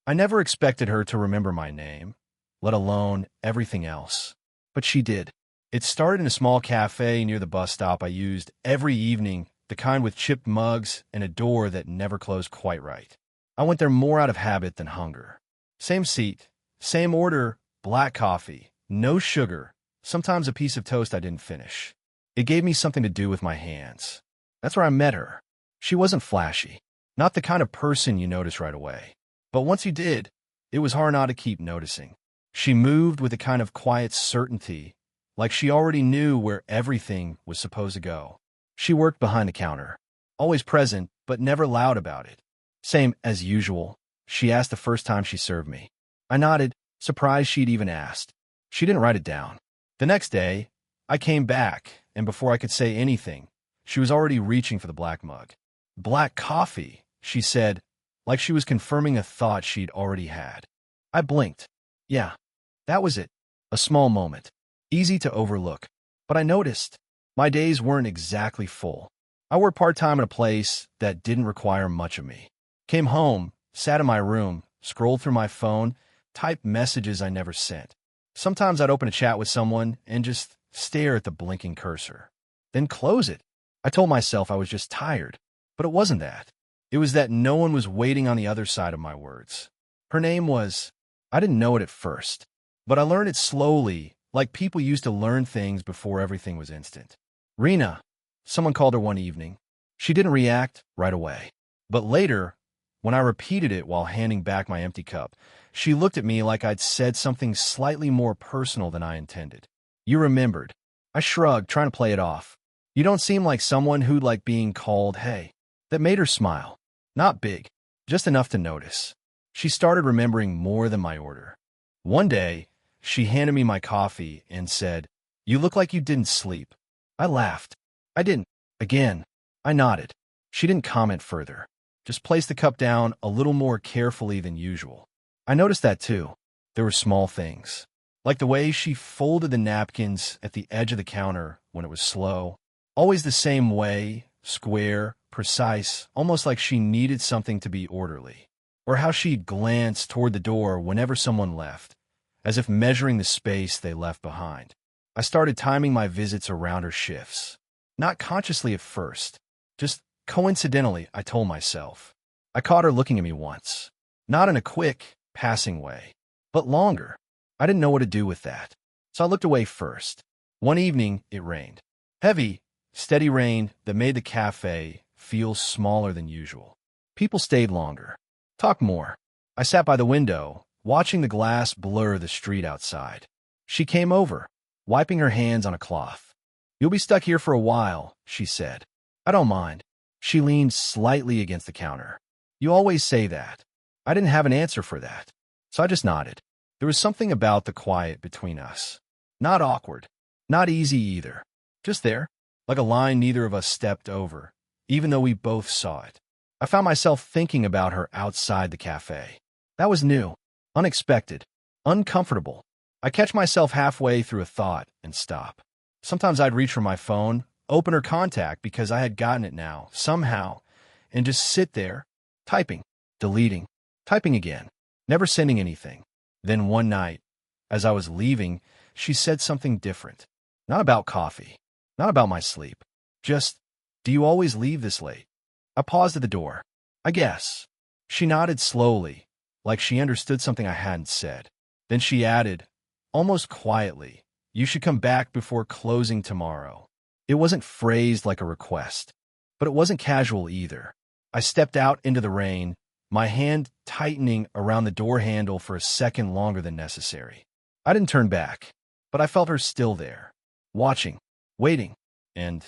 I never expected her to remember my name, let alone everything else. But she did. It started in a small cafe near the bus stop I used every evening, the kind with chipped mugs and a door that never closed quite right. I went there more out of habit than hunger. Same seat, same order, black coffee, no sugar, sometimes a piece of toast I didn't finish. It gave me something to do with my hands. That's where I met her. She wasn't flashy, not the kind of person you notice right away. But once you did, it was hard not to keep noticing. She moved with a kind of quiet certainty, like she already knew where everything was supposed to go. She worked behind the counter, always present, but never loud about it. Same as usual, she asked the first time she served me. I nodded, surprised she'd even asked. She didn't write it down. The next day, I came back, and before I could say anything, she was already reaching for the black mug. Black coffee, she said, like she was confirming a thought she'd already had. I blinked. Yeah, that was it. A small moment. Easy to overlook. But I noticed my days weren't exactly full. I worked part-time at a place that didn't require much of me. Came home, sat in my room, scrolled through my phone, typed messages I never sent. Sometimes I'd open a chat with someone and just stare at the blinking cursor. Then close it. I told myself I was just tired. But it wasn't that. It was that no one was waiting on the other side of my words. Her name was... I didn't know it at first. But I learned it slowly, like people used to learn things before everything was instant. Rena. Someone called her one evening. She didn't react right away. But later, when I repeated it while handing back my empty cup, she looked at me like I'd said something slightly more personal than I intended. You remembered. I shrugged, trying to play it off. You don't seem like someone who'd like being called hey. That made her smile. Not big, just enough to notice. She started remembering more than my order. One day, she handed me my coffee and said, "You look like you didn't sleep." I laughed. I didn't. Again. I nodded. She didn't comment further. Just placed the cup down a little more carefully than usual. I noticed that too. There were small things. Like the way she folded the napkins at the edge of the counter when it was slow. Always the same way, square, precise, almost like she needed something to be orderly. Or how she'd glance toward the door whenever someone left, as if measuring the space they left behind. I started timing my visits around her shifts. Not consciously at first, just coincidentally, I told myself. I caught her looking at me once. Not in a quick, passing way, but longer. I didn't know what to do with that, so I looked away first. One evening, it rained. Heavy, steady rain that made the cafe feel smaller than usual. People stayed longer, talked more. I sat by the window, watching the glass blur the street outside. She came over, wiping her hands on a cloth. "You'll be stuck here for a while," she said. "I don't mind." She leaned slightly against the counter. "You always say that." I didn't have an answer for that, so I just nodded. There was something about the quiet between us. Not awkward, not easy either. Just there, like a line neither of us stepped over, even though we both saw it. I found myself thinking about her outside the cafe. That was new, unexpected, uncomfortable. I catch myself halfway through a thought and stop. Sometimes I'd reach for my phone, open her contact because I had gotten it now, somehow, and just sit there, typing, deleting, typing again, never sending anything. Then one night, as I was leaving, she said something different. Not about coffee, not about my sleep. Just, "Do you always leave this late?" I paused at the door. "I guess." She nodded slowly, like she understood something I hadn't said. Then she added, almost quietly, "You should come back before closing tomorrow." It wasn't phrased like a request, but it wasn't casual either. I stepped out into the rain, my hand tightening around the door handle for a second longer than necessary. I didn't turn back, but I felt her still there, watching, waiting, and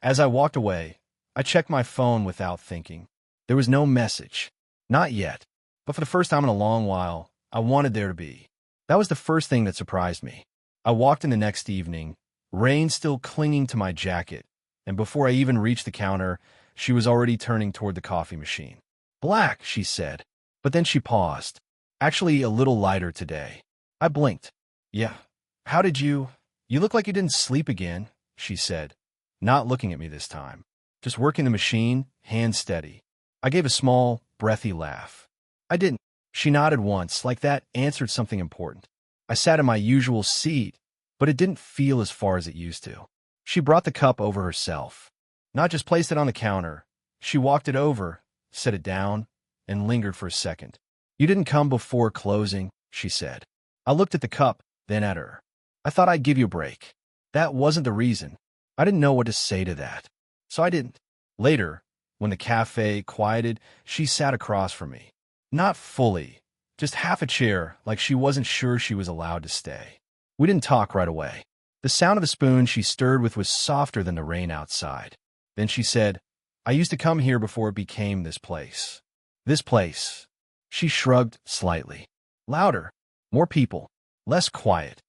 as I walked away, I checked my phone without thinking. There was no message. Not yet, but for the first time in a long while, I wanted there to be. That was the first thing that surprised me. I walked in the next evening, rain still clinging to my jacket, and before I even reached the counter, she was already turning toward the coffee machine. "Black," she said, but then she paused. "Actually, a little lighter today." I blinked. "Yeah. How did you... You look like you didn't sleep again," she said, not looking at me this time. Just working the machine, hand steady. I gave a small, breathy laugh. "I didn't. She nodded once, like that answered something important. I sat in my usual seat, but it didn't feel as far as it used to. She brought the cup over herself, not just placed it on the counter. She walked it over, set it down, and lingered for a second. You didn't come before closing, she said. I looked at the cup, then at her. I thought I'd give you a break. That wasn't the reason. I didn't know what to say to that, so I didn't. Later, when the cafe quieted, she sat across from me. Not fully, just half a chair, like she wasn't sure she was allowed to stay. We didn't talk right away. The sound of the spoon she stirred with was softer than the rain outside. Then she said, I used to come here before it became this place. This place. She shrugged slightly. Louder, more people, less quiet.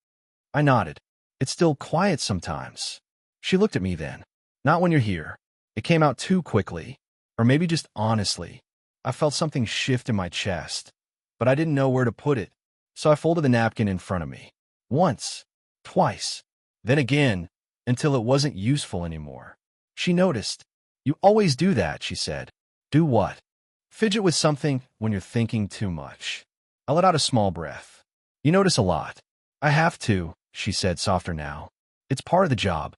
I nodded. It's still quiet sometimes. She looked at me then. Not when you're here. It came out too quickly. Or maybe just honestly. I felt something shift in my chest, but I didn't know where to put it, so I folded the napkin in front of me. Once, twice, then again, until it wasn't useful anymore. She noticed. You always do that, she said. Do what? Fidget with something when you're thinking too much. I let out a small breath. You notice a lot. I have to, she said, softer now. It's part of the job.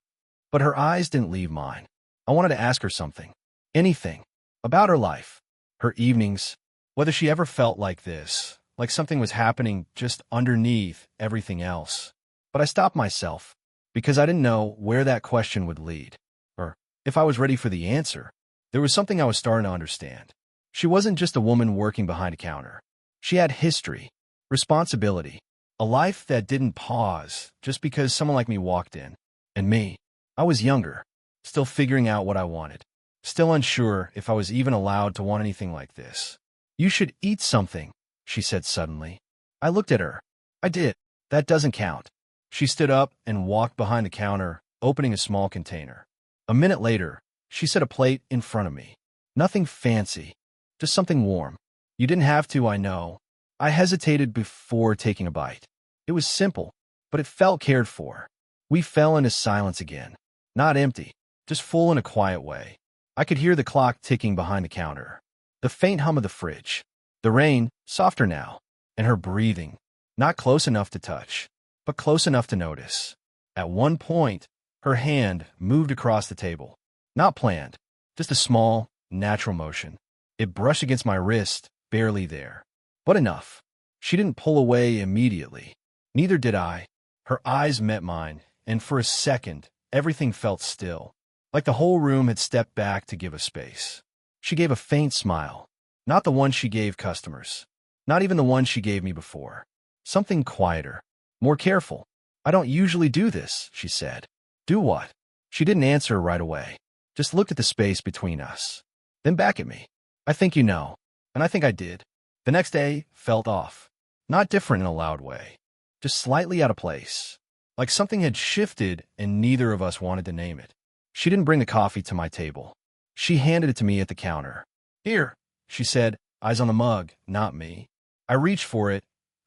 But her eyes didn't leave mine. I wanted to ask her something. Anything. About her life. Her evenings. Whether she ever felt like this. Like something was happening just underneath everything else. But I stopped myself. Because I didn't know where that question would lead. Or if I was ready for the answer. There was something I was starting to understand. She wasn't just a woman working behind a counter. She had history. Responsibility. A life that didn't pause just because someone like me walked in. And me. I was younger. Still figuring out what I wanted. Still unsure if I was even allowed to want anything like this. You should eat something, she said suddenly. I looked at her. I did. That doesn't count. She stood up and walked behind the counter, opening a small container. A minute later, she set a plate in front of me. Nothing fancy, just something warm. You didn't have to, I know. I hesitated before taking a bite. It was simple, but it felt cared for. We fell into silence again. Not empty, just full in a quiet way. I could hear the clock ticking behind the counter. The faint hum of the fridge. The rain, softer now. And her breathing. Not close enough to touch, but close enough to notice. At one point, her hand moved across the table. Not planned, just a small, natural motion. It brushed against my wrist, barely there. But enough. She didn't pull away immediately. Neither did I. Her eyes met mine, and for a second, everything felt still. Like the whole room had stepped back to give us space. She gave a faint smile. Not the one she gave customers. Not even the one she gave me before. Something quieter. More careful. I don't usually do this, she said. Do what? She didn't answer right away. Just looked at the space between us. Then back at me. I think you know. And I think I did. The next day felt off. Not different in a loud way. Just slightly out of place. Like something had shifted and neither of us wanted to name it. She didn't bring the coffee to my table. She handed it to me at the counter. Here, she said, eyes on the mug, not me. I reached for it,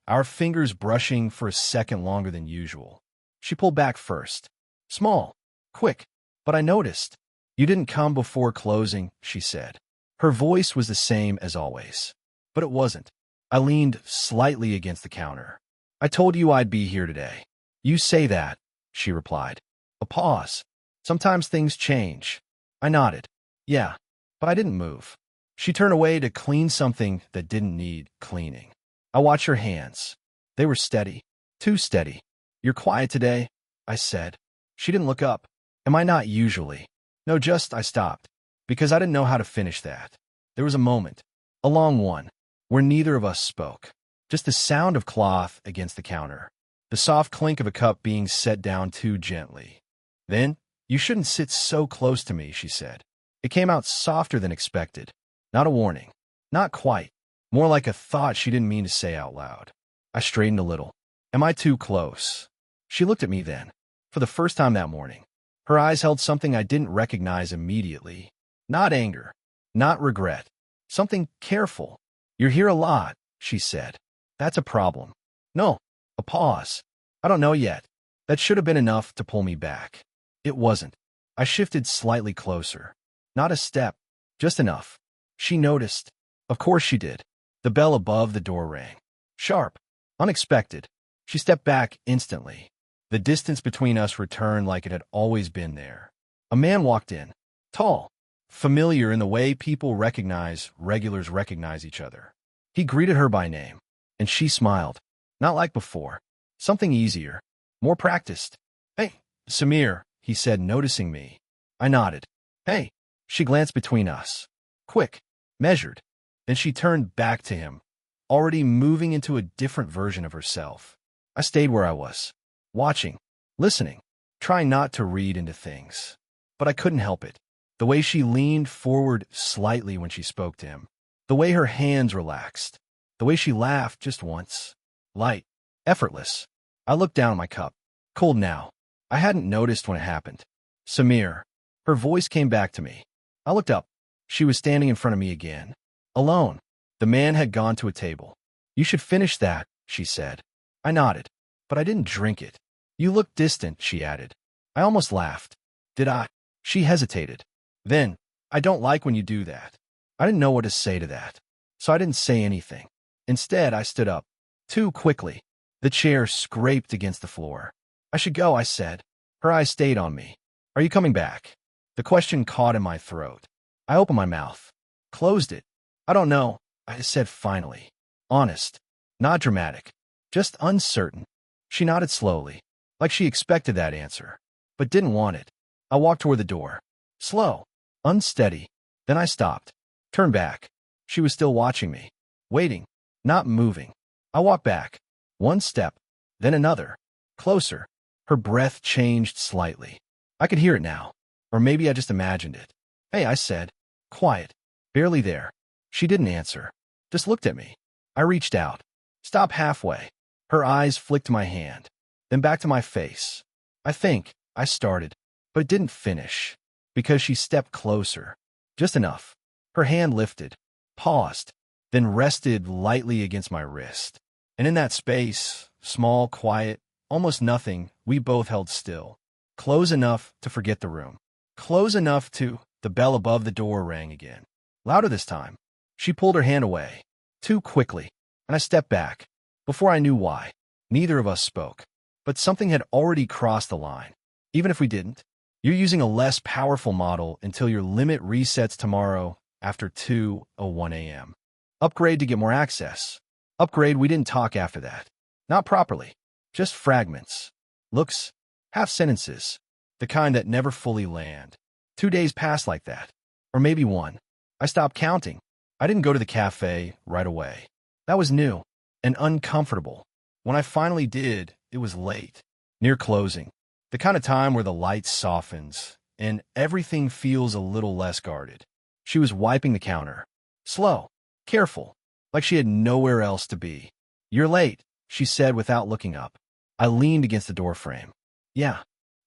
our fingers brushing for a second longer than usual. She pulled back first. Small, quick, but I noticed. You didn't come before closing, she said. Her voice was the same as always. But it wasn't. I leaned slightly against the counter. I told you I'd be here today. You say that, she replied. A pause. Sometimes things change. I nodded. Yeah, but I didn't move. She turned away to clean something that didn't need cleaning. I watched her hands. They were steady. Too steady. You're quiet today, I said. She didn't look up. Am I not usually? No, just I stopped. Because I didn't know how to finish that. There was a moment. A long one. Where neither of us spoke. Just the sound of cloth against the counter. The soft clink of a cup being set down too gently. Then, you shouldn't sit so close to me, she said. It came out softer than expected. Not a warning. Not quite. More like a thought she didn't mean to say out loud. I straightened a little. Am I too close? She looked at me then. For the first time that morning. Her eyes held something I didn't recognize immediately. Not anger. Not regret. Something careful. You're here a lot, she said. That's a problem. No. A pause. I don't know yet. That should have been enough to pull me back. It wasn't. I shifted slightly closer. Not a step. Just enough. She noticed. Of course she did. The bell above the door rang. Sharp. Unexpected. She stepped back instantly. The distance between us returned like it had always been there. A man walked in. Tall. Familiar in the way people regulars recognize each other. He greeted her by name, and she smiled. Not like before. Something easier. More practiced. Hey, Samir, he said, noticing me. I nodded. Hey. She glanced between us. Quick. Measured. Then she turned back to him, already moving into a different version of herself. I stayed where I was, watching, listening, trying not to read into things. But I couldn't help it. The way she leaned forward slightly when she spoke to him. The way her hands relaxed. The way she laughed just once. Light. Effortless. I looked down at my cup. Cold now. I hadn't noticed when it happened. Samir. Her voice came back to me. I looked up. She was standing in front of me again. Alone. The man had gone to a table. You should finish that, she said. I nodded. But I didn't drink it. You look distant, she added. I almost laughed. Did I? She hesitated. Then, I don't like when you do that. I didn't know what to say to that. So I didn't say anything. Instead, I stood up. Too quickly. The chair scraped against the floor. I should go, I said. Her eyes stayed on me. Are you coming back? The question caught in my throat. I opened my mouth. Closed it. I don't know, I said finally. Honest. Not dramatic. Just uncertain. She nodded slowly, like she expected that answer, but didn't want it. I walked toward the door. Slow. Unsteady. Then I stopped. Turned back. She was still watching me. Waiting. Not moving. I walked back. One step. Then another. Closer. Her breath changed slightly. I could hear it now. Or maybe I just imagined it. Hey, I said. Quiet. Barely there. She didn't answer. Just looked at me. I reached out. Stopped halfway. Her eyes flicked my hand. Then back to my face. I think I started, but it didn't finish. Because she stepped closer. Just enough. Her hand lifted. Paused. Then rested lightly against my wrist. And in that space, small, quiet, almost nothing, we both held still. Close enough to forget the room. Close enough to... The bell above the door rang again. Louder this time. She pulled her hand away. Too quickly. And I stepped back. Before I knew why. Neither of us spoke. But something had already crossed the line. Even if we didn't. You're using a less powerful model until your limit resets tomorrow after 2:01 a.m. Upgrade to get more access. Upgrade, we didn't talk after that. Not properly. Just fragments. Looks. Half sentences. The kind that never fully land. 2 days passed like that. Or maybe one. I stopped counting. I didn't go to the cafe right away. That was new. And uncomfortable. When I finally did, it was late. Near closing. The kind of time where the light softens, and everything feels a little less guarded. She was wiping the counter. Slow. Careful. Like she had nowhere else to be. You're late, she said without looking up. I leaned against the doorframe. Yeah.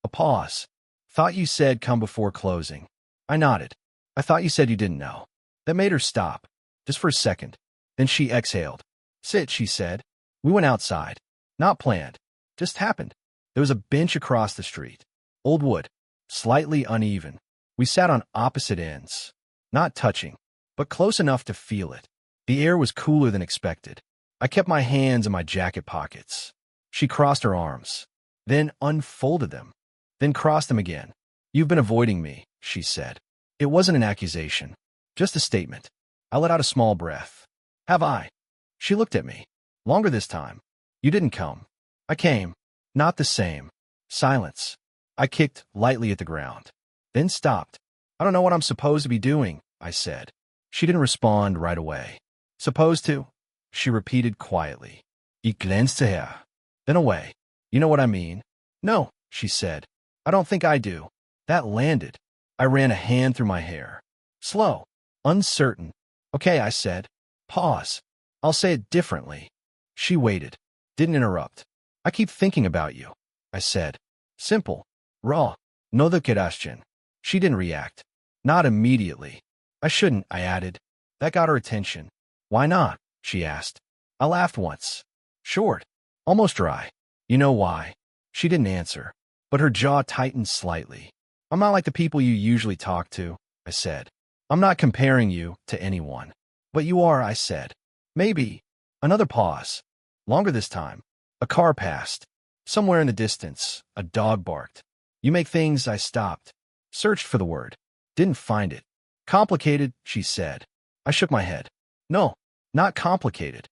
A pause. Thought you said come before closing. I nodded. I thought you said you didn't know. That made her stop. Just for a second. Then she exhaled. Sit, she said. We went outside. Not planned. Just happened. There was a bench across the street. Old wood. Slightly uneven. We sat on opposite ends. Not touching, but close enough to feel it. The air was cooler than expected. I kept my hands in my jacket pockets. She crossed her arms. Then unfolded them. Then crossed them again. You've been avoiding me, she said. It wasn't an accusation. Just a statement. I let out a small breath. Have I? She looked at me. Longer this time. You didn't come. I came. Not the same. Silence. I kicked lightly at the ground. Then stopped. I don't know what I'm supposed to be doing, I said. She didn't respond right away. Supposed to? She repeated quietly. Ich glänzte her. Then away. You know what I mean? No, she said. I don't think I do. That landed. I ran a hand through my hair. Slow. Uncertain. Okay, I said. Pause. I'll say it differently. She waited. Didn't interrupt. I keep thinking about you, I said. Simple. Raw. No the question. She didn't react. Not immediately. I shouldn't, I added. That got her attention. Why not? She asked. I laughed once. Short. Almost dry. You know why? She didn't answer, but her jaw tightened slightly. I'm not like the people you usually talk to, I said. I'm not comparing you to anyone. But you are, I said. Maybe. Another pause. Longer this time. A car passed. Somewhere in the distance, a dog barked. You make things. I stopped. Searched for the word. Didn't find it. Complicated, she said. I shook my head. No, not complicated.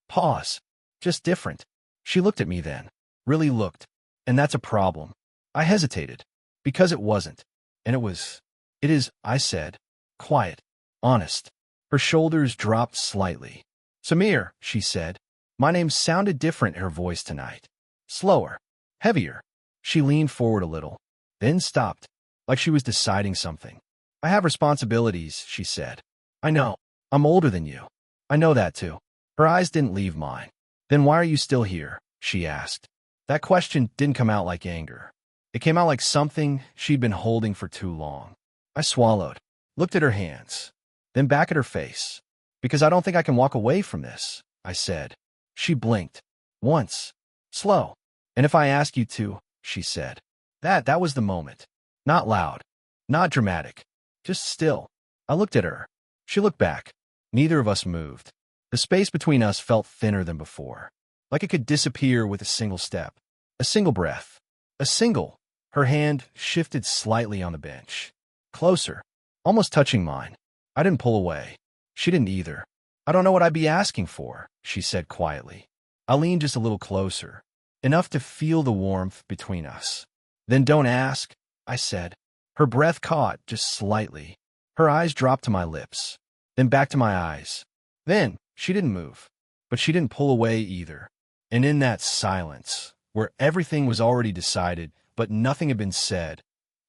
Pause. Just different. She looked at me then. Really looked. And that's a problem. I hesitated. Because it wasn't. And it was. It is, I said. Quiet. Honest. Her shoulders dropped slightly. Samir, she said. My name sounded different in her voice tonight. Slower. Heavier. She leaned forward a little. Then stopped. Like she was deciding something. I have responsibilities, she said. I know. I'm older than you. I know that too. Her eyes didn't leave mine. Then why are you still here? She asked. That question didn't come out like anger. It came out like something she'd been holding for too long. I swallowed, looked at her hands, then back at her face. Because I don't think I can walk away from this, I said. She blinked. Once. Slow. And if I ask you to, she said. That was the moment. Not loud. Not dramatic. Just still. I looked at her. She looked back. Neither of us moved. The space between us felt thinner than before. Like it could disappear with a single step. A single breath. A single. Her hand shifted slightly on the bench. Closer. Almost touching mine. I didn't pull away. She didn't either. I don't know what I'd be asking for, she said quietly. I leaned just a little closer. Enough to feel the warmth between us. Then don't ask, I said. Her breath caught just slightly. Her eyes dropped to my lips. Then back to my eyes. Then, she didn't move. But she didn't pull away either. And in that silence, where everything was already decided, but nothing had been said,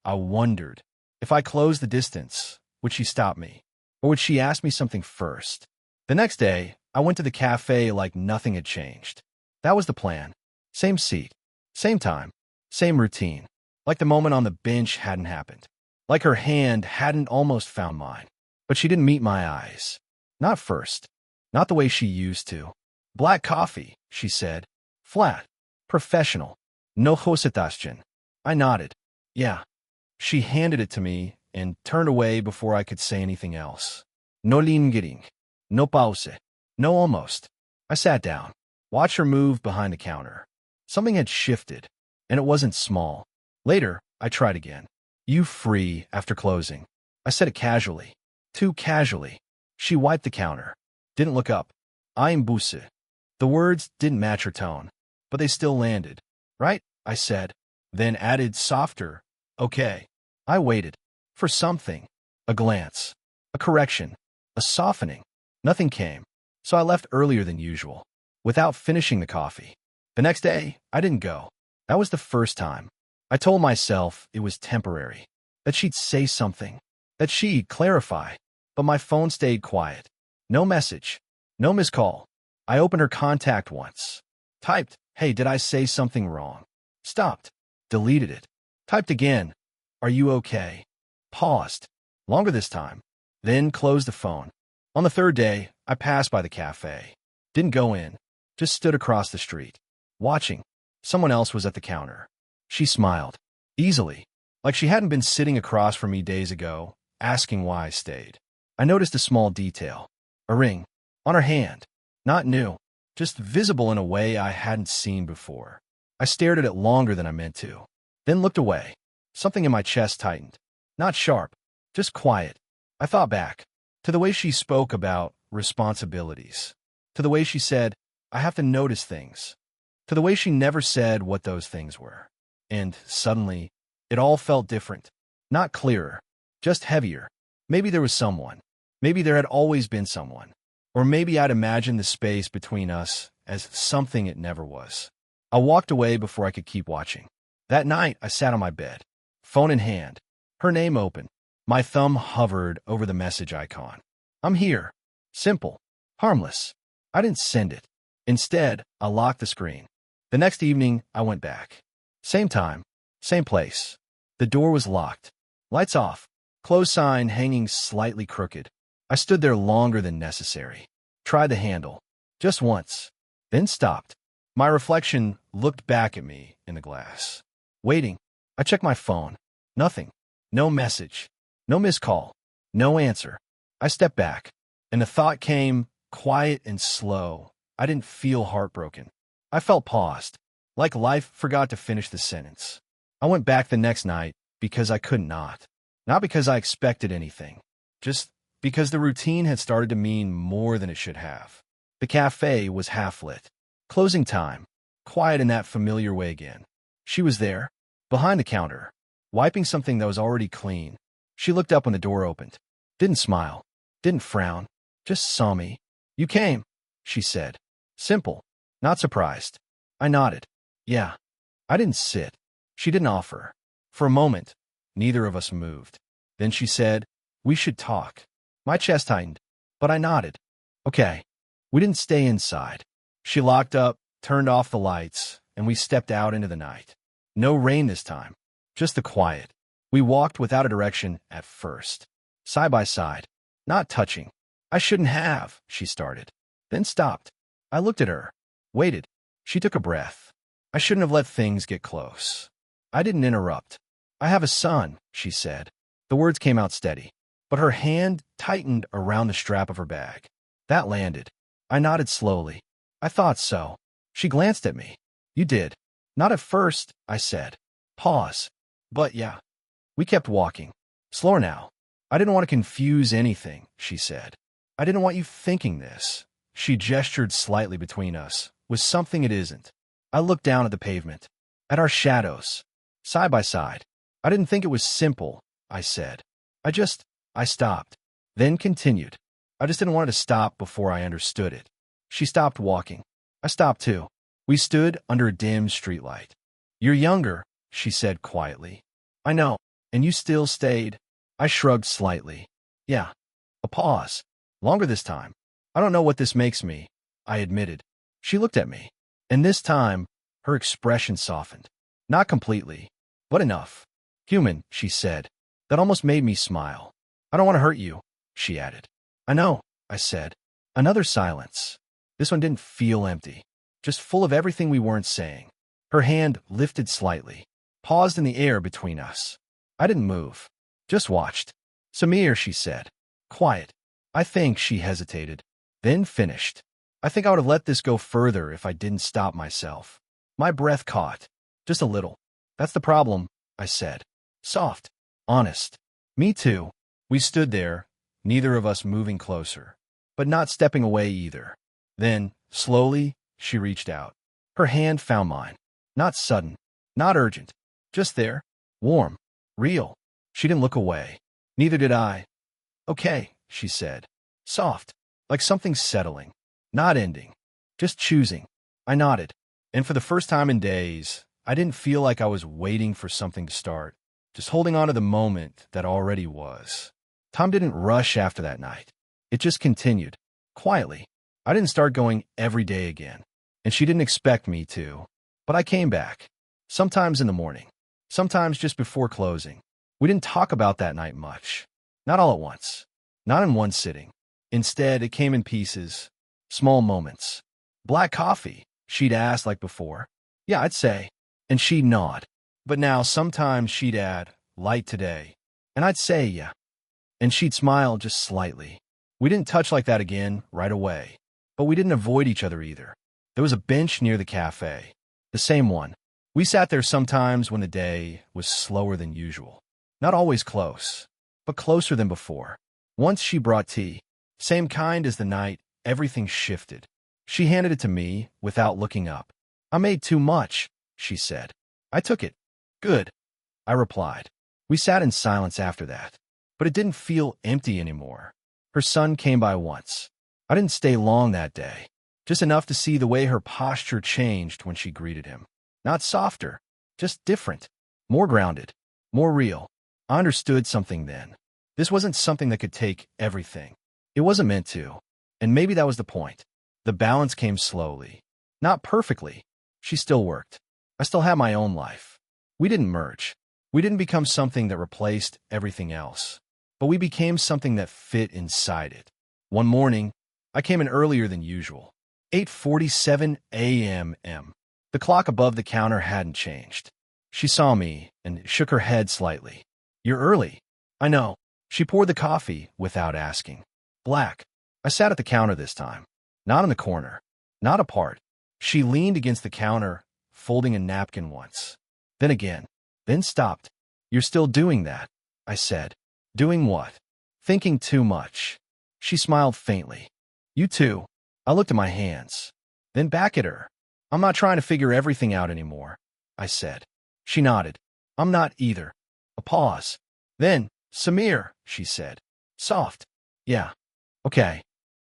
I wondered, if I closed the distance, would she stop me? Or would she ask me something first? The next day, I went to the cafe like nothing had changed. That was the plan. Same seat. Same time. Same routine. Like the moment on the bench hadn't happened. Like her hand hadn't almost found mine. But she didn't meet my eyes. Not first. Not the way she used to. Black coffee, she said. Flat. Professional. No hositaschen. I nodded. Yeah. She handed it to me and turned away before I could say anything else. No lingering. No pause. No almost. I sat down. Watched her move behind the counter. Something had shifted, and it wasn't small. Later, I tried again. You free after closing. I said it casually. Too casually. She wiped the counter. Didn't look up. I'm Busse. The words didn't match her tone, but they still landed. Right? I said. Then added softer. Okay. I waited. For something. A glance. A correction. A softening. Nothing came. So I left earlier than usual. Without finishing the coffee. The next day, I didn't go. That was the first time. I told myself it was temporary. That she'd say something. That she'd clarify. But my phone stayed quiet. No message. No missed call. I opened her contact once. Typed, hey, did I say something wrong? Stopped. Deleted it. Typed again. Are you okay? Paused. Longer this time. Then closed the phone. On the third day, I passed by the cafe. Didn't go in. Just stood across the street. Watching. Someone else was at the counter. She smiled. Easily. Like she hadn't been sitting across from me days ago, asking why I stayed. I noticed a small detail. A ring. On her hand. Not new. Just visible in a way I hadn't seen before. I stared at it longer than I meant to. Then looked away. Something in my chest tightened. Not sharp. Just quiet. I thought back. To the way she spoke about responsibilities. To the way she said, I have to notice things. To the way she never said what those things were. And suddenly, it all felt different. Not clearer. Just heavier. Maybe there was someone. Maybe there had always been someone. Or maybe I'd imagined the space between us as something it never was. I walked away before I could keep watching. That night, I sat on my bed. Phone in hand. Her name open. My thumb hovered over the message icon. I'm here. Simple. Harmless. I didn't send it. Instead, I locked the screen. The next evening, I went back. Same time. Same place. The door was locked. Lights off. Close sign hanging slightly crooked. I stood there longer than necessary. Tried the handle. Just once. Then stopped. My reflection looked back at me in the glass. Waiting. I checked my phone. Nothing. No message. No missed call. No answer. I stepped back. And the thought came, quiet and slow. I didn't feel heartbroken. I felt paused, like life forgot to finish the sentence. I went back the next night because I could not. Not because I expected anything, just because the routine had started to mean more than it should have. The cafe was half-lit. Closing time. Quiet in that familiar way again. She was there, behind the counter, wiping something that was already clean. She looked up when the door opened. Didn't smile. Didn't frown. Just saw me. "You came," she said. Simple. Not surprised. I nodded. "Yeah." I didn't sit. She didn't offer. For a moment, neither of us moved. Then she said, "We should talk." My chest tightened, but I nodded. "Okay." We didn't stay inside. She locked up, turned off the lights, and we stepped out into the night. No rain this time, just the quiet. We walked without a direction at first, side by side, not touching. "I shouldn't have," she started, then stopped. I looked at her, waited. She took a breath. "I shouldn't have let things get close." I didn't interrupt. "I have a son," she said. The words came out steady, but her hand tightened around the strap of her bag. That landed. I nodded slowly. "I thought so." She glanced at me. "You did." "Not at first," I said. Pause. "But yeah." We kept walking. "Slower now." "I didn't want to confuse anything," she said. "I didn't want you thinking this." She gestured slightly between us, with something it isn't. I looked down at the pavement, at our shadows, side by side. "I didn't think it was simple," I said. I stopped, then continued. "I just didn't want it to stop before I understood it." She stopped walking. I stopped too. We stood under a dim streetlight. "You're younger," she said quietly. "I know. And you still stayed." I shrugged slightly. "Yeah." A pause. Longer this time. "I don't know what this makes me," I admitted. She looked at me, and this time, her expression softened. Not completely, but enough. "Human," she said. That almost made me smile. "I don't want to hurt you," she added. "I know," I said. Another silence. This one didn't feel empty, just full of everything we weren't saying. Her hand lifted slightly, paused in the air between us. I didn't move, just watched. "Samir," she said. Quiet. I think she hesitated, then finished. "I think I would have let this go further if I didn't stop myself." My breath caught. "Just a little." "That's the problem," I said. Soft. Honest. "Me too." We stood there, neither of us moving closer, but not stepping away either. Then, slowly, she reached out. Her hand found mine. Not sudden, not urgent, just there, warm, real. She didn't look away. Neither did I. "Okay," she said. Soft, like something settling, not ending, just choosing. I nodded, and for the first time in days, I didn't feel like I was waiting for something to start, just holding on to the moment that already was. Time didn't rush after that night. It just continued, quietly. I didn't start going every day again, and she didn't expect me to. But I came back, sometimes in the morning, sometimes just before closing. We didn't talk about that night much. Not all at once. Not in one sitting. Instead, it came in pieces, small moments. "Black coffee?" she'd ask like before. "Yeah, I'd say." And she'd nod. But now sometimes she'd add, "Light today." And I'd say, "Yeah." And she'd smile just slightly. We didn't touch like that again right away. But we didn't avoid each other either. There was a bench near the cafe. The same one. We sat there sometimes when the day was slower than usual. Not always close, but closer than before. Once she brought tea. Same kind as the night everything shifted. She handed it to me without looking up. "I made too much," she said. I took it. "Good," I replied. We sat in silence after that, but it didn't feel empty anymore. Her son came by once. I didn't stay long that day, just enough to see the way her posture changed when she greeted him. Not softer, just different, more grounded, more real. I understood something then. This wasn't something that could take everything. It wasn't meant to, and maybe that was the point. The balance came slowly. Not perfectly. She still worked. I still had my own life. We didn't merge. We didn't become something that replaced everything else, but we became something that fit inside it. One morning, I came in earlier than usual. 8:47 a.m. The clock above the counter hadn't changed. She saw me and shook her head slightly. "You're early." "I know." She poured the coffee without asking. Black. I sat at the counter this time, not in the corner, not apart. She leaned against the counter, folding a napkin once, then again, then stopped. You're still doing that, I said. Doing what? Thinking too much. She smiled faintly. You too. I looked at my hands, then back at her. I'm not trying to figure everything out anymore, I said. She nodded. I'm not either. A pause. Then, Samir, she said. Soft. Yeah. Okay.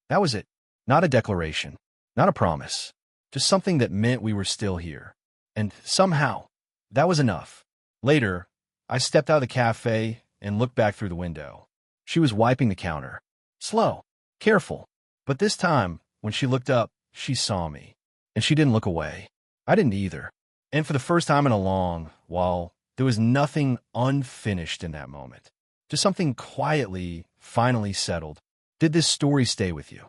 That was it. Not a declaration. Not a promise. Just something that meant we were still here. And somehow, that was enough. Later, I stepped out of the cafe and looked back through the window. She was wiping the counter. Slow. Careful. But this time, when she looked up, she saw me. And she didn't look away. I didn't either. And for the first time in a long while, there was nothing unfinished in that moment. Just something quietly, finally settled. Did this story stay with you?